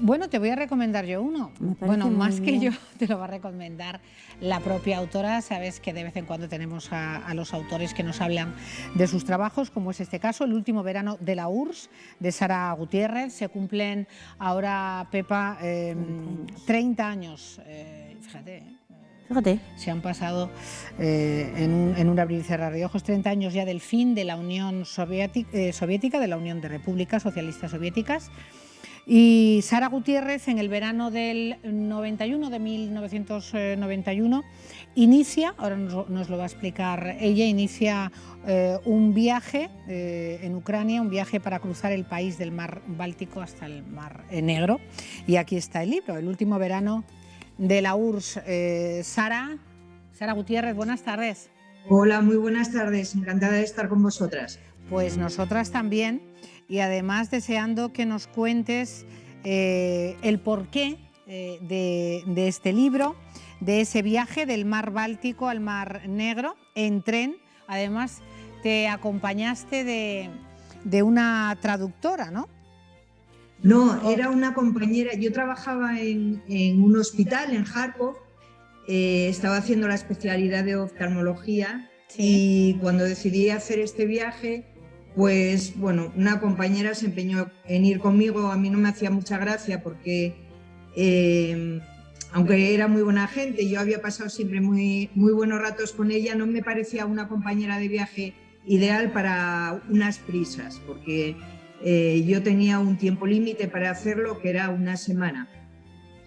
Bueno, te voy a recomendar yo uno. Bueno, más que yo, te lo va a recomendar la propia autora. Sabes que de vez en cuando tenemos a los autores que nos hablan de sus trabajos, como es este caso, El último verano de la URSS, de Sara Gutiérrez. Se cumplen ahora, Pepa, 30 años. Fíjate, Fíjate. se han pasado en un abrir y cerrar de ojos 30 años ya del fin de la Unión Soviética, de la Unión de Repúblicas Socialistas Soviéticas. Y Sara Gutiérrez, en el verano del 91, de 1991, inicia, ahora nos lo va a explicar ella, inicia un viaje en Ucrania, un viaje para cruzar el país del mar Báltico hasta el mar Negro. Y aquí está el libro, El último verano de la URSS. Sara Gutiérrez, buenas tardes. Hola, muy buenas tardes, encantada de estar con vosotras. Pues nosotras también, y además deseando que nos cuentes el porqué de este libro, de ese viaje del mar Báltico al mar Negro en tren. Además te acompañaste de una traductora, ¿no? No, era una compañera. Yo trabajaba en un hospital en Kharkov, estaba haciendo la especialidad de oftalmología. ¿Sí? Y cuando decidí hacer este viaje, pues bueno, una compañera se empeñó en ir conmigo. A mí no me hacía mucha gracia porque, aunque era muy buena gente, yo había pasado siempre muy buenos ratos con ella, no me parecía una compañera de viaje ideal para unas prisas, porque yo tenía un tiempo límite para hacerlo, que era una semana.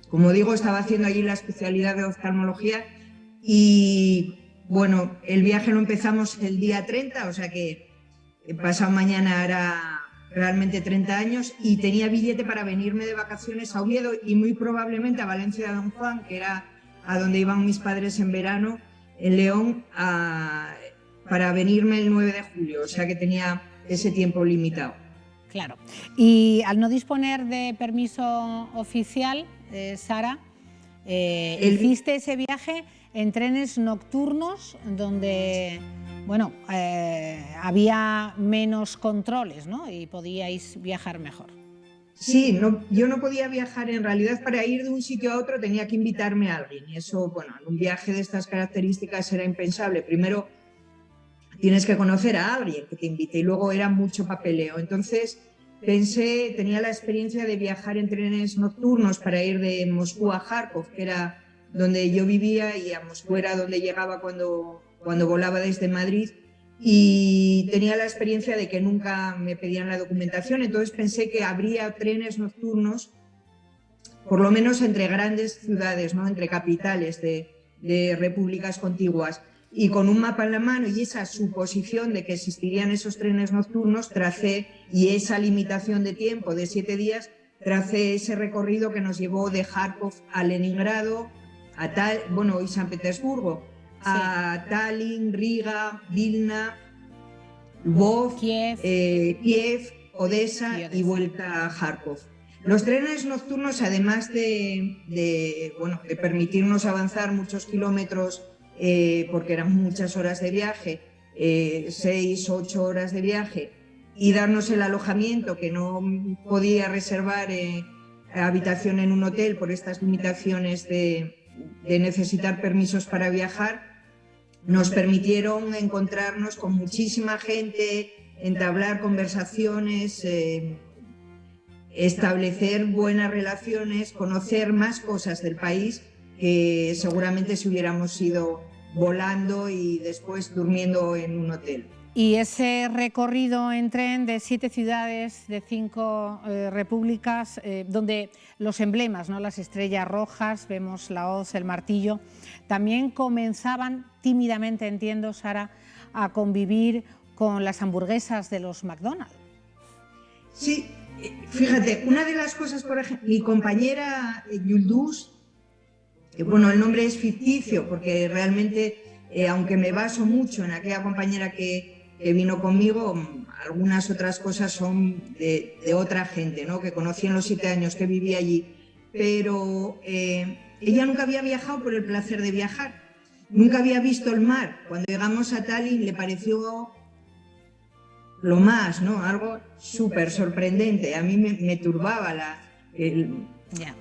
Como digo, estaba haciendo allí la especialidad de oftalmología y bueno, el viaje lo empezamos el día 30, o sea que pasado mañana hará realmente 30 años, y tenía billete para venirme de vacaciones a Oviedo y muy probablemente a Valencia de Don Juan, que era a donde iban mis padres en verano, en León, para venirme el 9 de julio, o sea que tenía ese tiempo limitado. Claro. Y al no disponer de permiso oficial, Sara, hiciste ese viaje en trenes nocturnos donde, bueno, había menos controles, ¿no? Y podíais viajar mejor. Sí, no, yo no podía viajar. En realidad, para ir de un sitio a otro tenía que invitarme a alguien, y eso, bueno, en un viaje de estas características era impensable. Primero tienes que conocer a alguien que te invite y luego era mucho papeleo. Entonces pensé, tenía la experiencia de viajar en trenes nocturnos para ir de Moscú a Kharkov, que era donde yo vivía, y a Moscú era donde llegaba cuando volaba desde Madrid, y tenía la experiencia de que nunca me pedían la documentación. Entonces pensé que habría trenes nocturnos, por lo menos entre grandes ciudades, ¿no? Entre capitales de repúblicas contiguas. Y con un mapa en la mano y esa suposición de que existirían esos trenes nocturnos, tracé, y esa limitación de tiempo de 7 días, tracé ese recorrido que nos llevó de Kharkov a Leningrado, y San Petersburgo, a Tallinn, Riga, Vilna, Lvov, Kiev, Odessa y vuelta a Kharkov. Los trenes nocturnos, además de permitirnos avanzar muchos kilómetros, porque eran muchas horas de viaje, 6 u 8 horas de viaje, y darnos el alojamiento, que no podía reservar habitación en un hotel por estas limitaciones de necesitar permisos para viajar, nos permitieron encontrarnos con muchísima gente, entablar conversaciones, establecer buenas relaciones, conocer más cosas del país que seguramente si hubiéramos ido volando y después durmiendo en un hotel. Y ese recorrido en tren de 7 ciudades, de 5 repúblicas, donde los emblemas, ¿no? Las estrellas rojas, vemos la hoz, el martillo, también comenzaban tímidamente, entiendo, Sara, a convivir con las hamburguesas de los McDonald's. Sí, fíjate, una de las cosas, por ejemplo, mi compañera Yulduz, bueno, el nombre es ficticio porque realmente, aunque me baso mucho en aquella compañera que vino conmigo, algunas otras cosas son de otra gente, ¿no? Que conocí en los 7 años que viví allí, pero ella nunca había viajado por el placer de viajar, nunca había visto el mar. Cuando llegamos a Tallinn le pareció lo más, ¿no? Algo súper sorprendente. A mí me turbaba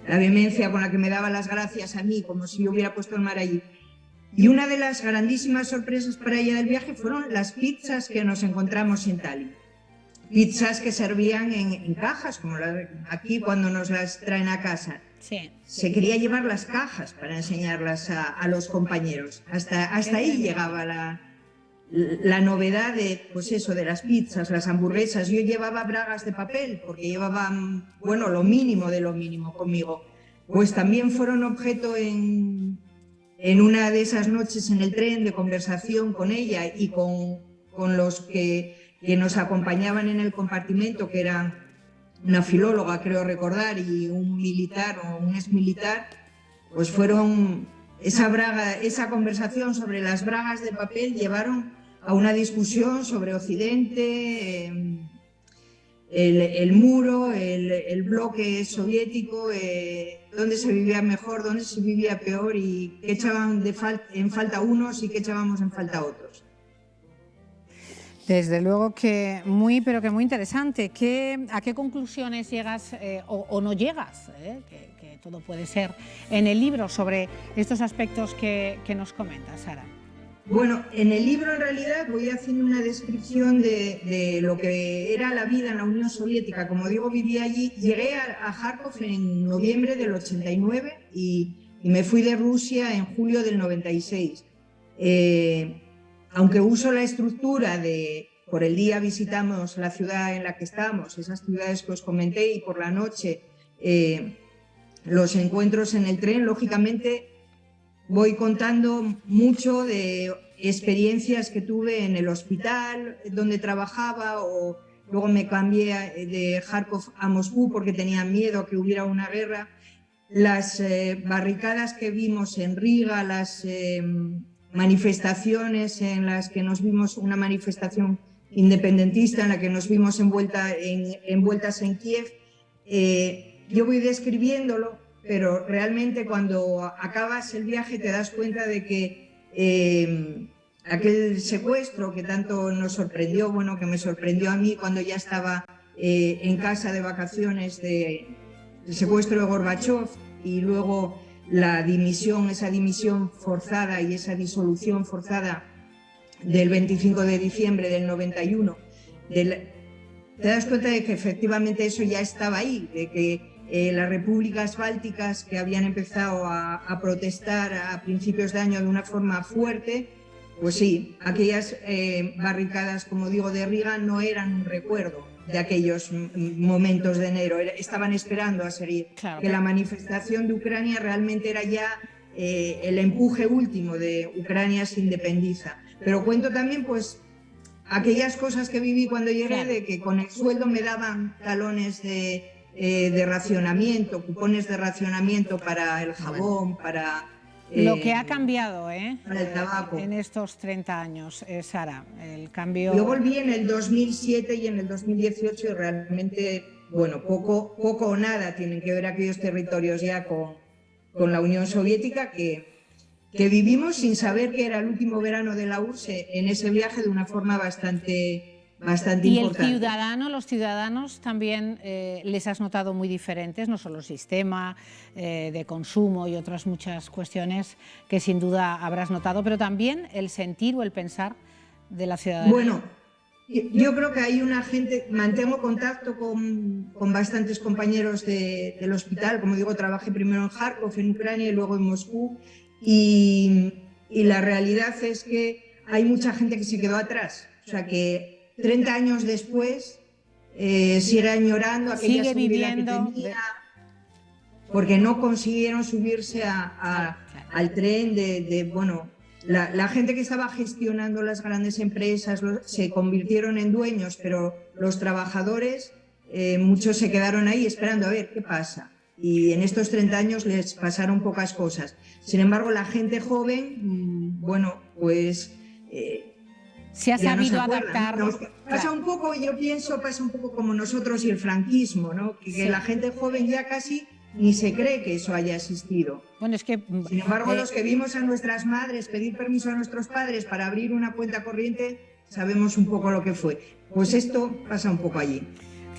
la vehemencia con la que me daba las gracias a mí, como si yo hubiera puesto el mar allí. Y una de las grandísimas sorpresas para ella del viaje fueron las pizzas que nos encontramos en Tallinn. Pizzas que servían en cajas, como aquí cuando nos las traen a casa. Sí. Se quería llevar las cajas para enseñarlas a los compañeros. Hasta ahí llegaba la novedad de, pues eso, de las pizzas, las hamburguesas. Yo llevaba bragas de papel porque llevaban, bueno, lo mínimo de lo mínimo conmigo. Pues también fueron objeto en una de esas noches en el tren de conversación con ella y con los que nos acompañaban en el compartimento, que eran una filóloga, creo recordar, y un militar o un exmilitar. Pues fueron esa conversación sobre las bragas de papel llevaron a una discusión sobre Occidente, el muro, el bloque soviético, dónde se vivía mejor, dónde se vivía peor y qué echaban en falta unos y qué echábamos en falta otros. Desde luego que pero que muy interesante. ¿A qué conclusiones llegas o no llegas? Que todo puede ser en el libro sobre estos aspectos que nos comentas, Sara. Bueno, en el libro en realidad voy haciendo una descripción de lo que era la vida en la Unión Soviética. Como digo, viví allí. Llegué a Kharkov en noviembre del 89 y me fui de Rusia en julio del 96. Aunque uso la estructura por el día visitamos la ciudad en la que estamos, esas ciudades que os comenté, y por la noche los encuentros en el tren, lógicamente voy contando mucho de experiencias que tuve en el hospital donde trabajaba, o luego me cambié de Kharkov a Moscú porque tenía miedo que hubiera una guerra, las barricadas que vimos en Riga, las manifestaciones en las que nos vimos, una manifestación independentista en la que nos vimos envueltas en Kiev. Yo voy describiéndolo, pero realmente cuando acabas el viaje te das cuenta de que aquel secuestro que tanto nos sorprendió, bueno, que me sorprendió a mí cuando ya estaba en casa de vacaciones, el secuestro de Gorbachov y luego esa dimisión forzada y esa disolución forzada del 25 de diciembre del 91, te das cuenta de que efectivamente eso ya estaba ahí, de que las repúblicas bálticas que habían empezado a protestar a principios de año de una forma fuerte, pues sí, aquellas barricadas, como digo, de Riga no eran un recuerdo de aquellos momentos de enero, estaban esperando a seguir. Claro. Que la manifestación de Ucrania realmente era ya el empuje último de Ucrania se independiza. Pero cuento también pues aquellas cosas que viví cuando llegué, claro, de que con el sueldo me daban talones de racionamiento, cupones de racionamiento para el jabón, para... Lo que ha cambiado para el tabaco. En estos 30 años, Sara, el cambio... Yo volví en el 2007 y en el 2018 y realmente, bueno, poco o nada tienen que ver aquellos territorios ya con la Unión Soviética que vivimos sin saber que era el último verano de la URSS en ese viaje de una forma bastante y importante. Los ciudadanos también les has notado muy diferentes, no solo el sistema de consumo y otras muchas cuestiones que sin duda habrás notado, pero también el sentir o el pensar de la ciudadanía. Bueno, yo creo que hay una gente, mantengo contacto con bastantes compañeros del hospital, como digo, trabajé primero en Kharkov, en Ucrania, y luego en Moscú, y la realidad es que hay mucha gente que se quedó atrás, o sea que 30 años después sigue añorando aquella seguridad que tenía, porque no consiguieron subirse al tren bueno, la gente que estaba gestionando las grandes empresas se convirtieron en dueños, pero los trabajadores, muchos se quedaron ahí esperando a ver qué pasa. Y en estos 30 años les pasaron pocas cosas. Sin embargo, la gente joven, bueno, pues... se ha sabido adaptar. Pasa un poco, yo pienso, pasa un poco como nosotros y el franquismo, ¿no? Que la gente joven ya casi ni se cree que eso haya existido. Bueno, es que... Sin embargo, los que vimos a nuestras madres pedir permiso a nuestros padres para abrir una cuenta corriente, sabemos un poco lo que fue. Pues esto pasa un poco allí.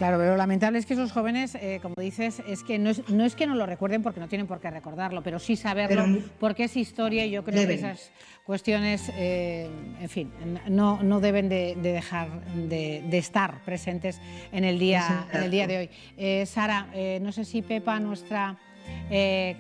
Claro, pero lo lamentable es que esos jóvenes, como dices, es que no es que no lo recuerden porque no tienen por qué recordarlo, pero sí saberlo porque es historia y yo creo que esas cuestiones, en fin, no deben de dejar de estar presentes en el día de hoy. Sara, no sé si Pepa, nuestra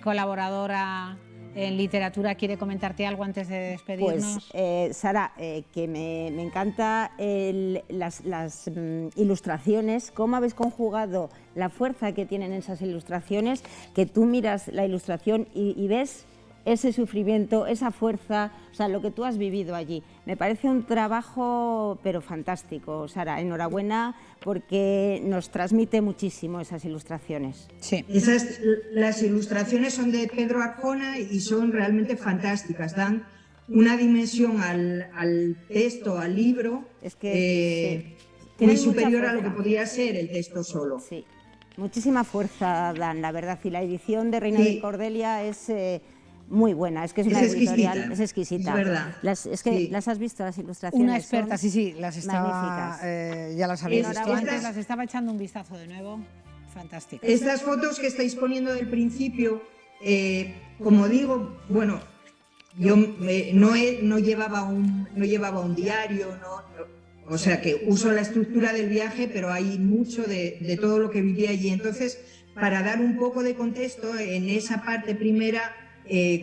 colaboradora en literatura, quiere comentarte algo antes de despedirnos. Pues, Sara, que me encanta las ilustraciones, cómo habéis conjugado la fuerza que tienen esas ilustraciones, que tú miras la ilustración y ves ese sufrimiento, esa fuerza, o sea, lo que tú has vivido allí. Me parece un trabajo, pero fantástico, Sara. Enhorabuena, porque nos transmite muchísimo esas ilustraciones. Sí. Las ilustraciones son de Pedro Arjona y son realmente fantásticas. Dan una dimensión al texto, al libro, es que muy superior a lo que podría ser el texto solo. Sí, muchísima fuerza dan, la verdad. Y la edición de Reina de Cordelia es muy buena, es que es una editorial, es exquisita. Es verdad. ¿Las has visto las ilustraciones? Una experta, sí, las estaba, magníficas. Ya las había visto antes, las estaba echando un vistazo de nuevo, fantásticas. Estas fotos que estáis poniendo del principio, como digo, bueno, yo no llevaba un diario, o sea que uso la estructura del viaje, pero hay mucho de todo lo que viví allí. Entonces, para dar un poco de contexto, en esa parte primera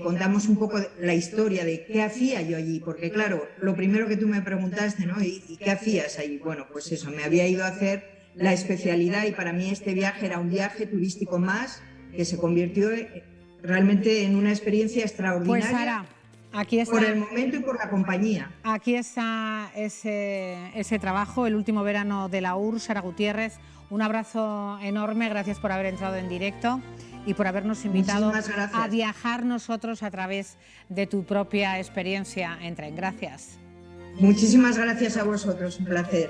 contamos un poco la historia de qué hacía yo allí, porque claro, lo primero que tú me preguntaste, ¿no? ¿Y qué hacías allí? Bueno, pues eso, me había ido a hacer la especialidad y para mí este viaje era un viaje turístico más que se convirtió realmente en una experiencia extraordinaria. Pues Sara, aquí está, por el momento y por la compañía. Aquí está ese trabajo, el último verano de la URSS, Sara Gutiérrez. Un abrazo enorme, gracias por haber entrado en directo y por habernos invitado a viajar nosotros a través de tu propia experiencia en tren. Gracias. Muchísimas gracias a vosotros, un placer.